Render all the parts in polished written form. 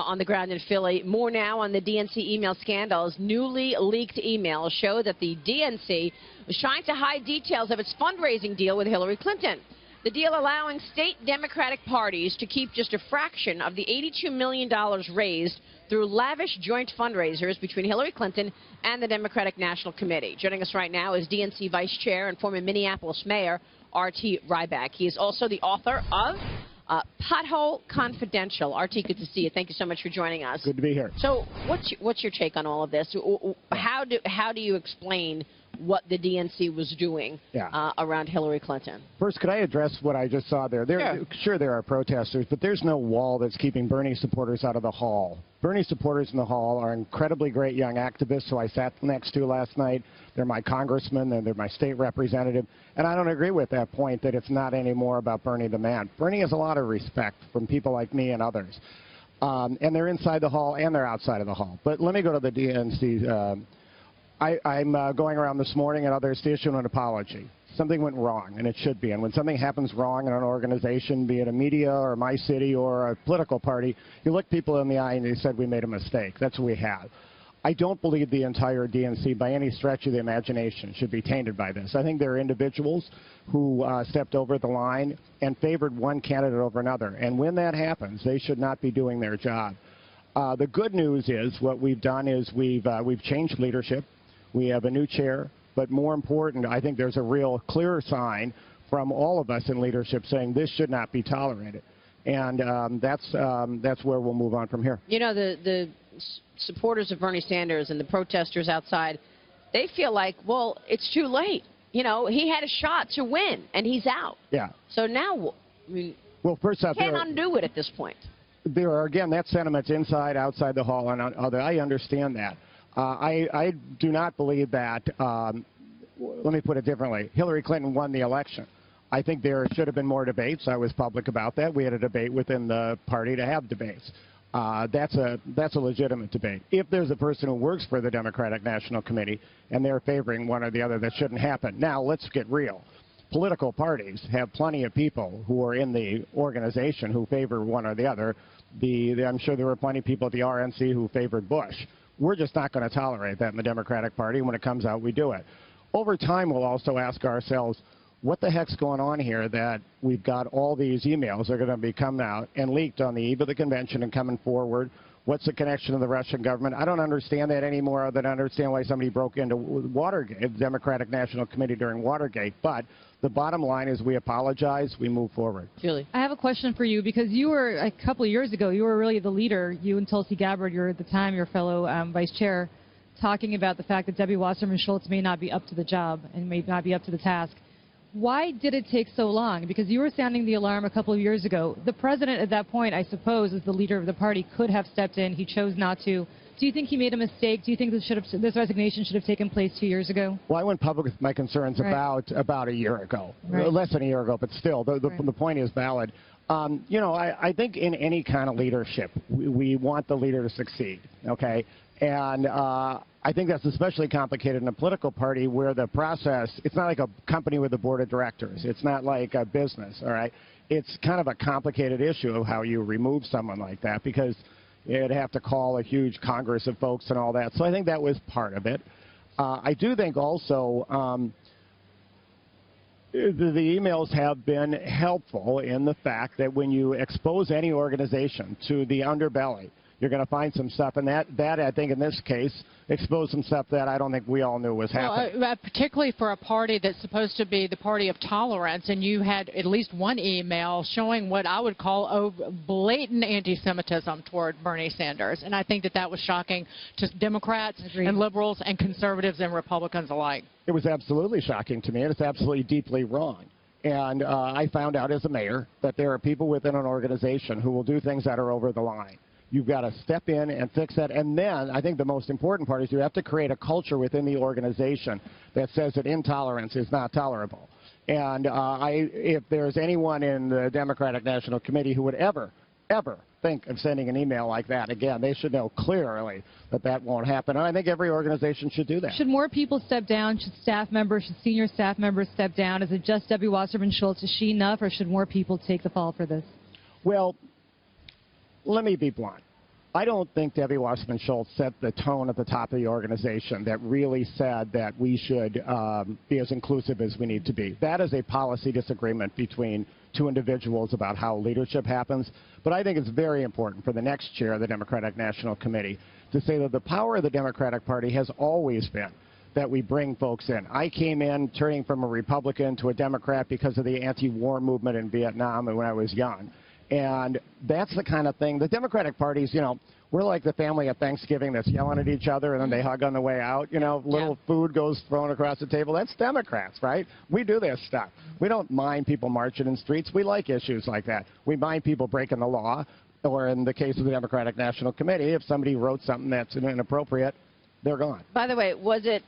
on the ground in Philly. More now on the DNC email scandals. Newly leaked emails show that the DNC was trying to hide details of its fundraising deal with Hillary Clinton. The deal allowing state Democratic parties to keep just a fraction of the $82 million raised through lavish joint fundraisers between Hillary Clinton and the Democratic National Committee. Joining us right now is DNC Vice Chair and former Minneapolis Mayor R.T. Ryback. He is also the author of Pothole Confidential. R.T., good to see you. Thank you so much for joining us. Good to be here. So what's your take on all of this? How do you explain what the DNC was doing around Hillary Clinton? First, could I address what I just saw there? Sure, there are protesters, but there's no wall that's keeping Bernie supporters out of the hall. Bernie supporters in the hall are incredibly great young activists who I sat next to last night. They're my congressman, and they're my state representative, and I don't agree with that point that it's not anymore about Bernie the man. Bernie has a lot of respect from people like me and others, and they're inside the hall and they're outside of the hall. But let me go to the DNC. I'm going around this morning and others to issue an apology. Something went wrong, and it should be. And when something happens wrong in an organization, be it a media or my city or a political party, you look people in the eye and you said we made a mistake. That's what we have. I don't believe the entire DNC, by any stretch of the imagination, should be tainted by this. I think there are individuals who stepped over the line and favored one candidate over another. And when that happens, they should not be doing their job. The good news is what we've done is we've changed leadership. We have a new chair, but more important, I think there's a real clear sign from all of us in leadership saying this should not be tolerated. And that's where we'll move on from here. You know, the supporters of Bernie Sanders and the protesters outside, they feel like, well, it's too late. You know, he had a shot to win, and he's out. Yeah. So now, I mean, well, first off, can't undo it at this point. There are, again, that sentiment's inside, outside the hall, and other. I understand that. I do not believe that, let me put it differently, Hillary Clinton won the election. I think there should have been more debates. I was public about that. We had a debate within the party to have debates. That's a legitimate debate. If there's a person who works for the Democratic National Committee and they're favoring one or the other, that shouldn't happen. Now, let's get real. Political parties have plenty of people who are in the organization who favor one or the other. I'm sure there were plenty of people at the RNC who favored Bush. We're just not going to tolerate that in the Democratic Party. When it comes out, we do it. Over time, we'll also ask ourselves, what the heck's going on here that we've got all these emails that are going to be coming out and leaked on the eve of the convention and coming forward? What's the connection to the Russian government? I don't understand that anymore other than I understand why somebody broke into Watergate, the Democratic National Committee during Watergate. But the bottom line is we apologize, we move forward. Julie. I have a question for you because you were, a couple of years ago, you were really the leader, you and Tulsi Gabbard, you were at the time your fellow vice chair, talking about the fact that Debbie Wasserman Schultz may not be up to the job and may not be up to the task. Why did it take so long? Because you were sounding the alarm a couple of years ago. The president at that point, I suppose, as the leader of the party, could have stepped in. He chose not to. Do you think he made a mistake? Do you think this resignation should have taken place 2 years ago? Well, I went public with my concerns about a year ago, less than a year ago, but still, the point is valid. You know, I think in any kind of leadership, we want the leader to succeed, okay? And I think that's especially complicated in a political party where the process, it's not like a company with a board of directors. It's not like a business, all right? It's kind of a complicated issue of how you remove someone like that because you'd have to call a huge Congress of folks and all that. So I think that was part of it. I do think also the emails have been helpful in the fact that when you expose any organization to the underbelly, you're going to find some stuff, and that I think in this case exposed some stuff that I don't think we all knew was happening. Well, particularly for a party that's supposed to be the party of tolerance, and you had at least one email showing what I would call blatant anti-Semitism toward Bernie Sanders, and I think that was shocking to Democrats and liberals and conservatives and Republicans alike. It was absolutely shocking to me, and it's absolutely deeply wrong. And I found out as a mayor that there are people within an organization who will do things that are over the line. You've got to step in and fix that. And then I think the most important part is you have to create a culture within the organization that says that intolerance is not tolerable. And if there's anyone in the Democratic National Committee who would ever think of sending an email like that, again, they should know clearly that that won't happen. And I think every organization should do that. Should more people step down? Should staff members, should senior staff members step down? Is it just Debbie Wasserman Schultz? Is she enough, or should more people take the fall for this? Well, let me be blunt. I don't think Debbie Wasserman Schultz set the tone at the top of the organization that really said that we should be as inclusive as we need to be. That is a policy disagreement between two individuals about how leadership happens. But I think it's very important for the next chair of the Democratic National Committee to say that the power of the Democratic Party has always been that we bring folks in. I came in turning from a Republican to a Democrat because of the anti-war movement in Vietnam and when I was young. And that's the kind of thing. The Democratic parties, you know, we're like the family at Thanksgiving that's yelling at each other and then they hug on the way out. You know, little food goes thrown across the table. That's Democrats, right? We do this stuff. We don't mind people marching in streets. We like issues like that. We mind people breaking the law. Or in the case of the Democratic National Committee, if somebody wrote something that's inappropriate, they're gone. By the way, was it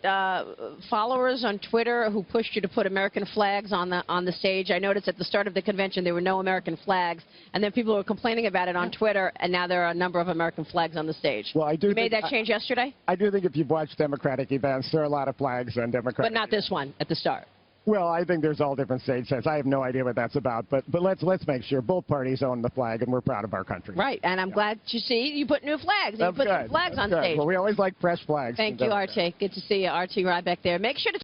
followers on Twitter who pushed you to put American flags on the stage? I noticed at the start of the convention there were no American flags, and then people were complaining about it on Twitter, and now there are a number of American flags on the stage. Well, I do. You made that change yesterday? I do think if you've watched Democratic events, there are a lot of flags on Democratic. But not this one at the start. Well, I think there's all different stage sets. I have no idea what that's about, but let's make sure both parties own the flag, and we're proud of our country. Right, and I'm glad to see you put new flags. You put some flags on stage. Well, we always like fresh flags. Thank you, Archie. Good to see you, Archie Ryback there. Make sure to